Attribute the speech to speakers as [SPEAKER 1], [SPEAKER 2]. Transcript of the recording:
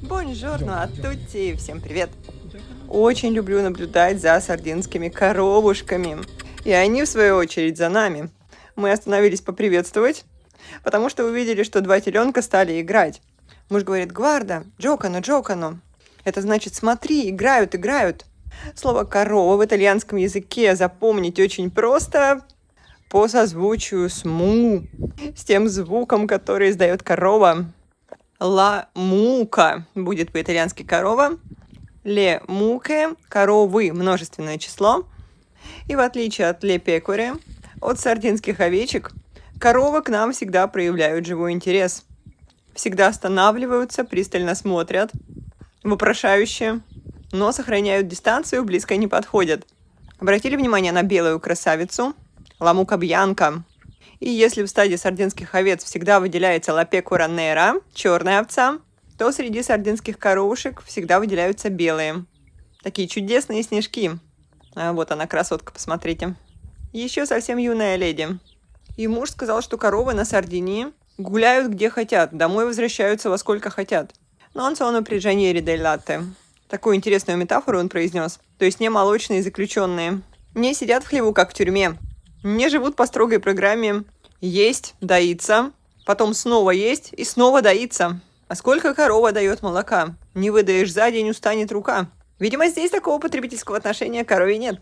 [SPEAKER 1] Бонжорно, аттутти! Всем привет! Очень люблю наблюдать за сардинскими коровушками. И они, в свою очередь, за нами. Мы остановились поприветствовать, потому что увидели, что два теленка стали играть. Муж говорит: «Гварда, джокано, джокано». Это значит «смотри, играют, играют». Слово «корова» в итальянском языке запомнить очень просто по созвучию с «му», с тем звуком, который издает корова. «Ла мука» будет по-итальянски «корова». «Ле муке» – коровы, множественное число. И в отличие от «ле пекоре», от сардинских овечек, коровы к нам всегда проявляют живой интерес. Всегда останавливаются, пристально смотрят, вопрошающе, но сохраняют дистанцию, близко не подходят. Обратили внимание на белую красавицу «ла мука бьянка». И если в стаде сардинских овец всегда выделяется «ла пекора нера» – черная овца, то среди сардинских коровушек всегда выделяются белые. Такие чудесные снежки. А вот она, красотка, посмотрите. Еще совсем юная леди. И муж сказал, что коровы на Сардинии гуляют где хотят, домой возвращаются во сколько хотят. Non sono prigionieri del latte. Такую интересную метафору он произнес. То есть не молочные заключенные. Не сидят в хлеву, как в тюрьме. Не живут по строгой программе есть, доиться, потом снова есть и снова доиться. А сколько корова дает молока? Не выдаешь за день, устанет рука. Видимо, здесь такого потребительского отношения к корове нет.